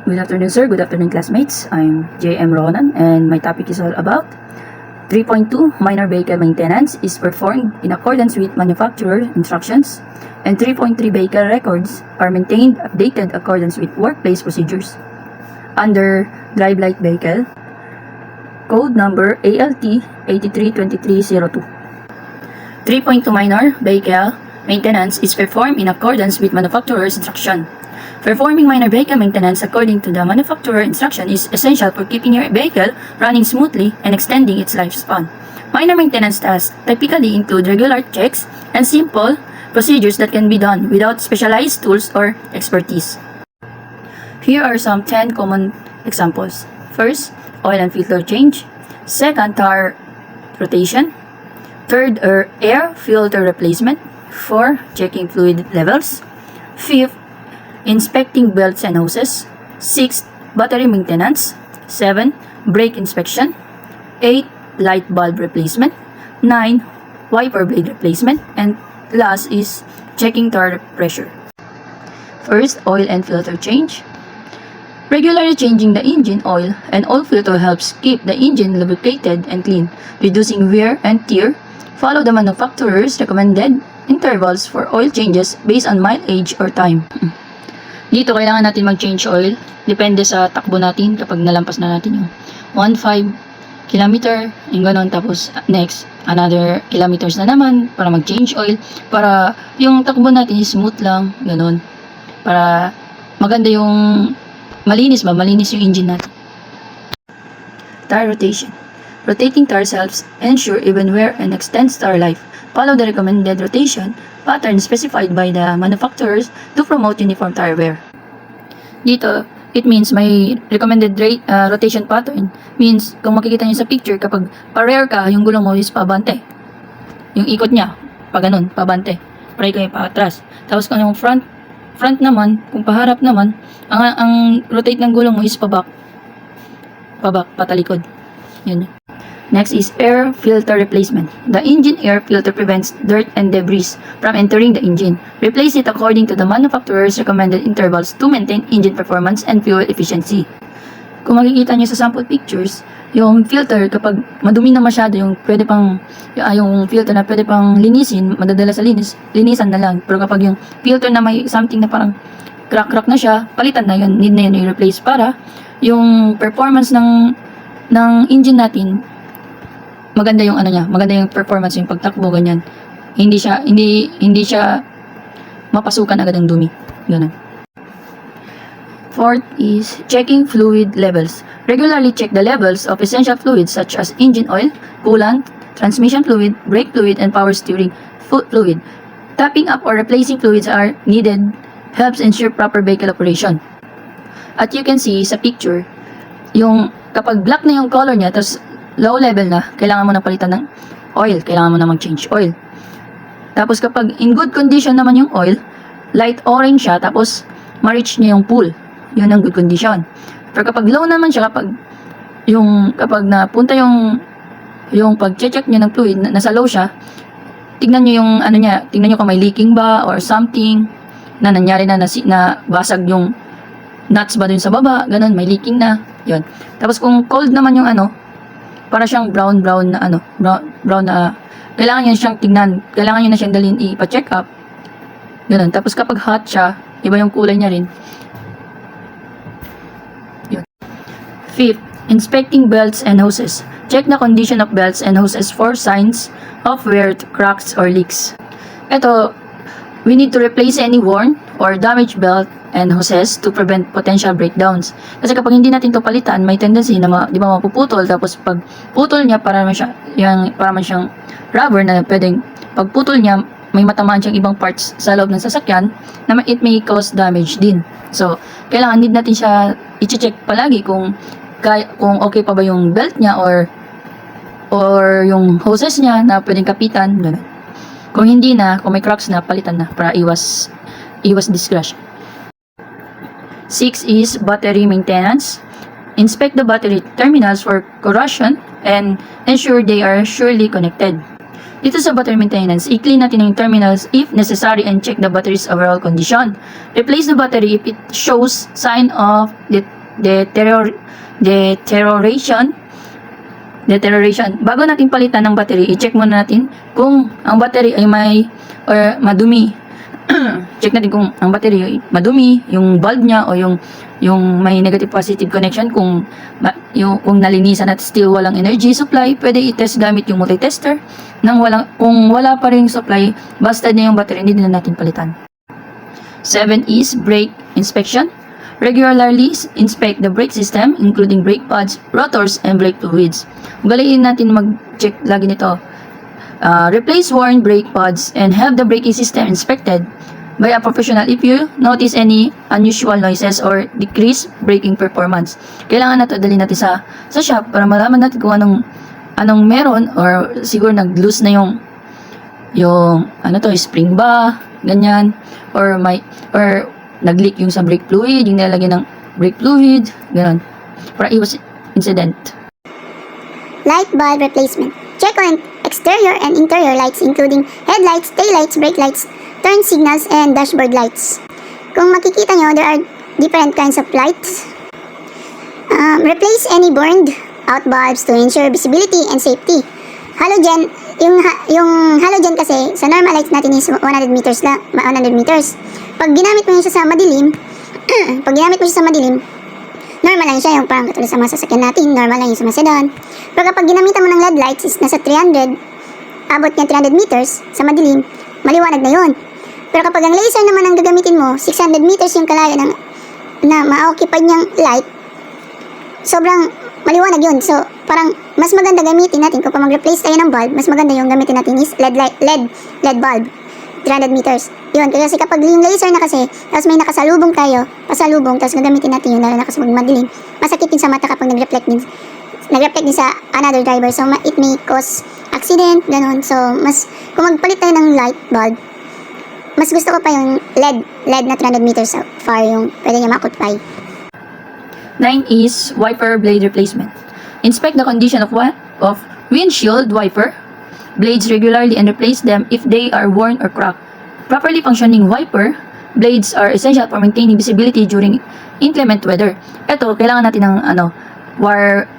Good afternoon, sir. Good afternoon, classmates. I'm J.M. Ronan, and my topic is all about 3.2 minor vehicle maintenance is performed in accordance with manufacturer instructions, and 3.3 vehicle records are maintained updated accordance with workplace procedures. Under Drive Light Vehicle, code number ALT 832302. 3.2 minor vehicle maintenance is performed in accordance with manufacturer's instruction. Performing minor vehicle maintenance according to the manufacturer instruction is essential for keeping your vehicle running smoothly and extending its lifespan. Minor maintenance tasks typically include regular checks and simple procedures that can be done without specialized tools or expertise. Here are some 10 common examples. First, oil and filter change. Second, tire rotation. Third, air filter replacement. 4, checking fluid levels. 5th, inspecting belts and hoses. 6, battery maintenance. 7, brake inspection. 8, light bulb replacement. 9, wiper blade replacement. And last is checking tire pressure. First, oil and filter change. Regularly changing the engine oil and oil filter helps keep the engine lubricated and clean, reducing wear and tear. Follow the manufacturer's recommended intervals for oil changes based on mileage or time. Dito, kailangan natin mag-change oil. Depende sa takbo natin kapag nalampas na natin yung 1.5 kilometer, yung ganon. Tapos, next, another kilometers na naman para mag-change oil. Para yung takbo natin smooth lang, ganon. Para maganda yung malinis yung engine natin. Tire rotation. Rotating tires helps ensure even wear and extends tire life. Follow the recommended rotation pattern specified by the manufacturers to promote uniform tire wear. Dito, it means may recommended rotation pattern. Means, kung makikita niyo sa picture, kapag pa-rear ka, yung gulong mo is pabante. Yung ikot niya, pa ganun, pabante. Pray kayo pa atras. Tapos kung yung front naman, kung paharap naman, ang rotate ng gulong mo is pabak, patalikod. Yun. Next is air filter replacement. The engine air filter prevents dirt and debris from entering the engine. Replace it according to the manufacturer's recommended intervals to maintain engine performance and fuel efficiency. Kung makikita niyo sa sample pictures, yung filter kapag madumi na masyado, yung filter na pwede pang linisin, madadala sa linisan na lang. Pero kapag yung filter na may something na parang crack na siya, palitan na yun, need na yun i-replace para yung performance ng engine natin maganda yung maganda yung performance, yung pagtakbo, ganyan. Hindi siya mapasukan agad ng dumi. Ganun. Fourth is checking fluid levels. Regularly check the levels of essential fluids such as engine oil, coolant, transmission fluid, brake fluid, and power steering fluid. Topping up or replacing fluids are needed helps ensure proper vehicle operation. At you can see sa picture, yung kapag black na yung color niya, tapos low level na, kailangan mo na palitan ng oil, kailangan mo na mag-change oil. Tapos kapag in good condition naman yung oil, light orange siya, tapos ma-reach niya yung pool, yun ang good condition. Pero kapag low naman siya, kapag napunta yung pag-check niya ng fluid, nasa low siya, tignan niyo yung tignan niyo kung may leaking ba or something na nangyari na basag yung nuts ba dun sa baba, ganun, may leaking na, yun. Tapos kung cold naman yung para siyang brown na, kailangan niyo siyang tignan, kailangan niyo na siyang dalhin ipa-check up, ganun. Tapos kapag hot siya, iba yung kulay niya rin. Yun. Fifth, inspecting belts and hoses. Check the condition of belts and hoses for signs of wear, cracks, or leaks. Ito, we need to replace any worn or damaged belt and hoses to prevent potential breakdowns. Kasi kapag hindi natin to palitan, may tendency na mapuputol, tapos pag putol niya, para man siyang rubber na pwedeng pag putol niya, may matamaan siyang ibang parts sa loob ng sasakyan na it may cause damage din. So, kailangan need natin siya i-check palagi kung okay pa ba yung belt niya or yung hoses niya na pwedeng kapitan, gano'n. Kung hindi na, kung may cracks na, palitan na para iwas discrash. 6 is battery maintenance. Inspect the battery terminals for corrosion and ensure they are surely connected. Dito sa battery maintenance, i-clean natin yung terminals if necessary and check the battery's overall condition. Replace the battery if it shows sign of deterioration. Bago natin palitan ng battery, i-check muna natin kung ang battery ay may or madumi. Check natin kung ang battery ay madumi, yung bulb niya o yung may negative positive connection, kung nalinisan at still walang energy supply, pwede i-test gamit yung multitester. Kung wala pa ring supply, basta na yung battery, hindi na natin palitan. 7 is brake inspection. Regularly inspect the brake system, including brake pads, rotors, and brake fluids. Ugaliin natin mag-check lagi nito. Replace worn brake pads and have the braking system inspected by a professional if you notice any unusual noises or decreased braking performance. Kailangan natin dalhin natin sa shop para malaman natin kung anong meron, or siguro nag-loose na yung spring ba, ganyan, or nag-leak yung sa brake fluid, yung nilalagyan ng brake fluid, gano'n, para iwas incident. Light bulb replacement. Check on exterior and interior lights including headlights, taillights, brake lights, turn signals, and dashboard lights. Kung makikita nyo, there are different kinds of lights. Replace any burned out bulbs to ensure visibility and safety. Halogen, yung halogen kasi sa normal lights natin is 100 meters lang, 100 meters. Pag ginamit mo siya sa madilim, normal lang siya, yung parang katulad sa mga sasakyan natin, normal lang yung sa mga sedan. Pero kapag ginamitan mo ng LED lights is nasa 300, abot niya 300 meters, sa madilim, maliwanag na yun. Pero kapag ang laser naman ang gagamitin mo, 600 meters yung kalayo na ma-occupy niyang light, sobrang maliwanag yun. So, parang mas maganda gamitin natin, kung mag-replace tayo ng bulb, mas maganda yung gamitin natin is LED bulb, 300 meters. Yun, kasi kapag yung laser na kasi, tapos may nakasalubong tayo, tapos gagamitin natin yun, lalo na kasi madilim, masakit din sa mata kapag nag-reflect din sa another driver. So, it may cause accident, ganun. So, kung magpalit tayo ng light bulb, mas gusto ko pa yung LED na 300 meters far yung pwede niya makutpay. 9 is wiper blade replacement. Inspect the condition of windshield wiper blades regularly and replace them if they are worn or cracked. Properly functioning wiper blades are essential for maintaining visibility during inclement weather. Ito, kailangan natin ng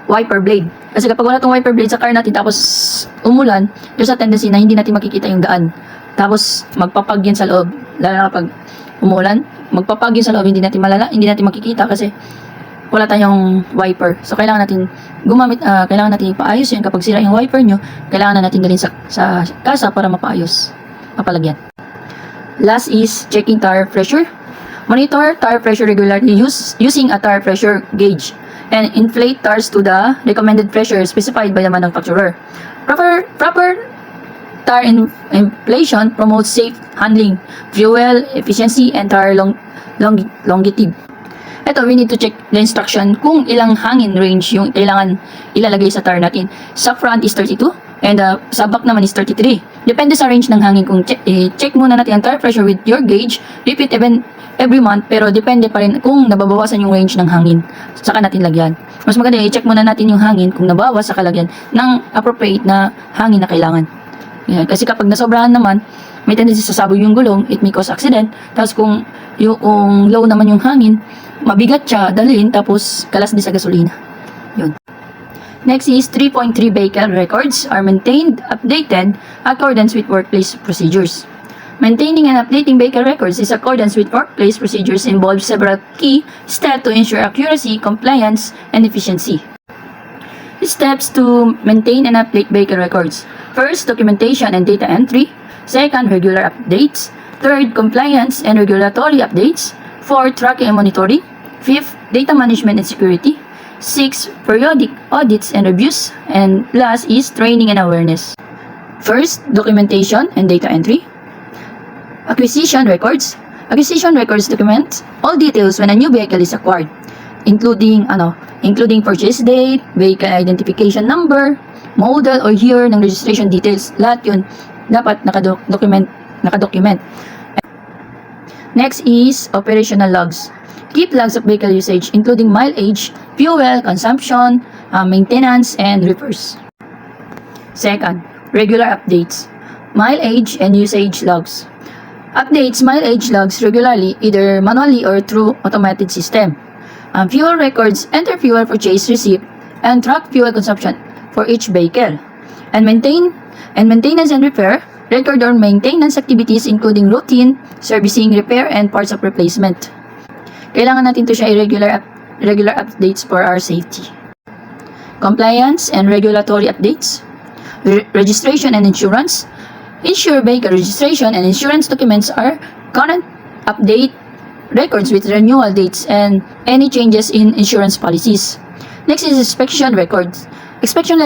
wiper blade. Kasi kapag wala tong wiper blade sa car natin tapos umulan, there's a tendency na hindi natin makikita yung daan. Tapos magpapag yan sa loob. Lalo na kapag umulan, magpapag yan sa loob, hindi natin makikita kasi wala tayong wiper. So, kailangan natin kailangan natin ipaayos yan. Kapag sira yung wiper nyo, kailangan na natin dalhin sa kasa para mapaayos, mapalagyan. Last is checking tire pressure. Monitor tire pressure regularly using a tire pressure gauge and inflate tires to the recommended pressure specified by the manufacturer. Proper tire inflation promotes safe handling, fuel efficiency, and tire longevity. Ito, we need to check the instruction kung ilang hangin range yung kailangan ilalagay sa tire natin. Sa front is 32 and sa back naman is 33. Depende sa range ng hangin. Kung check muna natin ang tire pressure with your gauge, repeat every month, pero depende pa rin kung nababawasan yung range ng hangin, saka natin lagyan. Mas maganda i-check muna natin yung hangin kung nabawas, saka lagyan ng appropriate na hangin na kailangan. Yan. Kasi kapag nasobrahan naman, may tendency sasabog yung gulong, it may cause accident. Tapos kung low naman yung hangin, mabigat siya dalhin, tapos kalas din sa gasolina. Yun. Next is 3.3 vehicle records are maintained, updated accordance with workplace procedures. Maintaining and updating vehicle records is accordance with workplace procedures involves several key steps to ensure accuracy, compliance, and efficiency. Steps to maintain and update vehicle records. First, documentation and data entry. Second, regular updates. Third, compliance and regulatory updates. Fourth, tracking and monitoring. Fifth, data management and security. Sixth, periodic audits and reviews. And last is training and awareness. First, documentation and data entry. Acquisition records. Acquisition records document all details when a new vehicle is acquired, including purchase date, vehicle identification number, model or year ng registration details. Lahat yun dapat nakadocument. Next is operational logs. Keep logs of vehicle usage, including mileage, fuel consumption, maintenance, and repairs. Second, regular updates. Mileage and usage logs. Updates mileage logs regularly, either manually or through automated system. Fuel records enter fuel purchase receipt and track fuel consumption for each vehicle. And maintenance and repair record or maintenance activities including routine, servicing, repair, and parts of replacement. Kailangan natin to siya regular updates for our safety. Compliance and regulatory updates. Registration and insurance. Ensure vehicle registration and insurance documents are current, update records with renewal dates and any changes in insurance policies. Next is inspection records. Inspection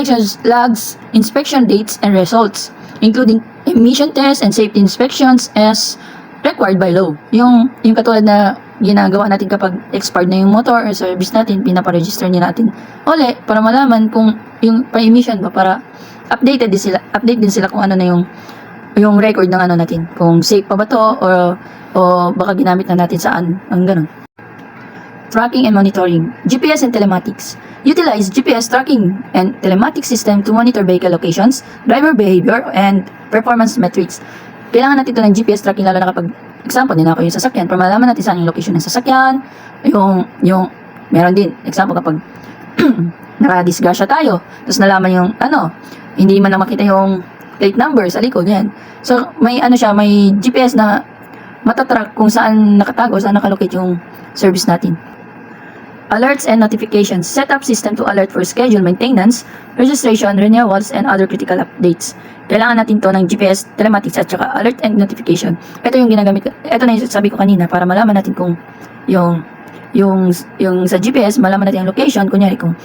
logs, inspection dates and results, including emission tests and safety inspections as required by law. Yung katulad na ginagawa natin kapag expired na yung motor or service natin, pinaparegister niya natin uli para malaman kung yung pa-emission ba, para update din sila kung ano na yung record ng ano natin, kung safe pa ba to o baka ginamit na natin saan, ang ganun. Tracking and monitoring. GPS and telematics. Utilize GPS tracking and telematics system to monitor vehicle locations, driver behavior, and performance metrics. Kailangan natin ito ng GPS tracking lalo na kapag, example, ninakaw yung sasakyan, para malaman natin saan yung location ng sasakyan, meron din, example, kapag nakadisgrasya tayo, tapos nalaman yung, hindi man lang makita yung plate number sa likod, yan. So, may GPS na matatrack kung saan nakatago, saan nakalocate yung service natin. Alerts and notifications. Set up system to alert for schedule maintenance, registration, renewals, and other critical updates. Kailangan natin to ng GPS, telematics, at saka alert and notification. Ito yung ginagamit, ito na yung sabi ko kanina, para malaman natin kung yung sa GPS, malaman natin yung location, kunyari kung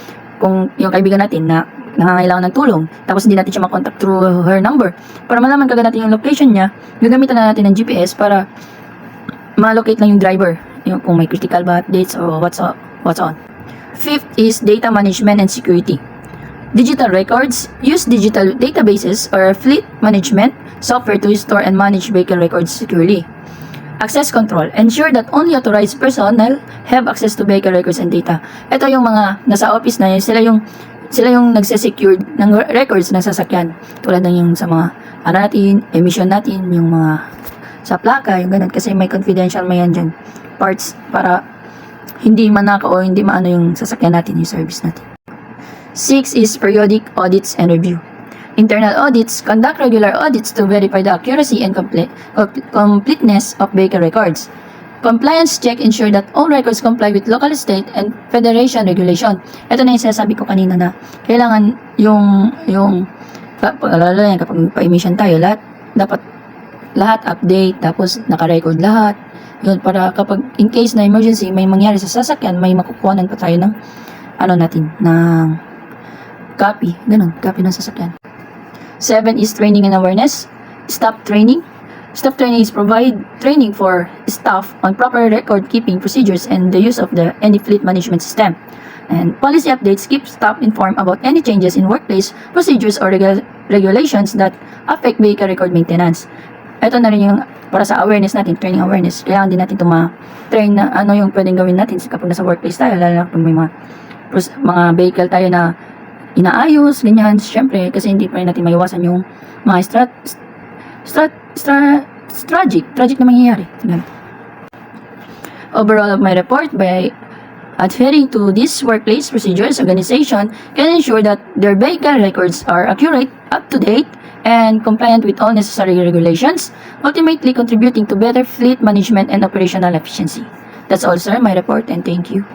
yung kaibigan natin na nangangailangan ng tulong, tapos hindi natin siya makontak through her number. Para malaman kagad natin yung location niya, gagamitan na natin ng GPS para ma-locate lang yung driver, yung kung may critical ba updates o what's on. Fifth is data management and security. Digital records. Use digital databases or fleet management software to store and manage vehicle records securely. Access control. Ensure that only authorized personnel have access to vehicle records and data. Ito yung mga nasa office na yun, sila yung nagsesecure ng records ng sasakyan. Tulad ng yung sa mga emission natin, yung mga sa plaka, yung ganun. Kasi may confidential may yan dyan. Parts para hindi manakaw o hindi maano yung sasakyan natin, yung service natin. 6 is periodic audits and review. Internal audits. Conduct regular audits to verify the accuracy and completeness of vehicle records. Compliance check. Ensure that all records comply with local, state, and federation regulation. Ito na yung sinasabi ko kanina na kailangan lalo yan kapag pa-emission tayo, lahat update, tapos naka-record lahat. Yun, para kapag in case na emergency, may mangyari sa sasakyan, may makukuhanan pa tayo ng ng copy. Ganun, copy ng sasakyan. 7 is training and awareness. Staff training. Staff training is provide training for staff on proper record keeping procedures and the use of any fleet management system. And policy updates keep staff informed about any changes in workplace procedures or regulations that affect vehicle record maintenance. Ito na rin yung para sa awareness natin, training awareness. Kailangan din natin train na ano yung pwedeng gawin natin kapag nasa workplace tayo, lalo na kapag may mga vehicle tayo na inaayos, ganyan. Siyempre, kasi hindi pa rin natin maiwasan yung mga tragic na mangyayari. Ganyan. Overall of my report, by adhering to these workplace procedures, organization can ensure that their vehicle records are accurate, up-to-date, and compliant with all necessary regulations, ultimately contributing to better fleet management and operational efficiency. That's all, sir, my report, and thank you.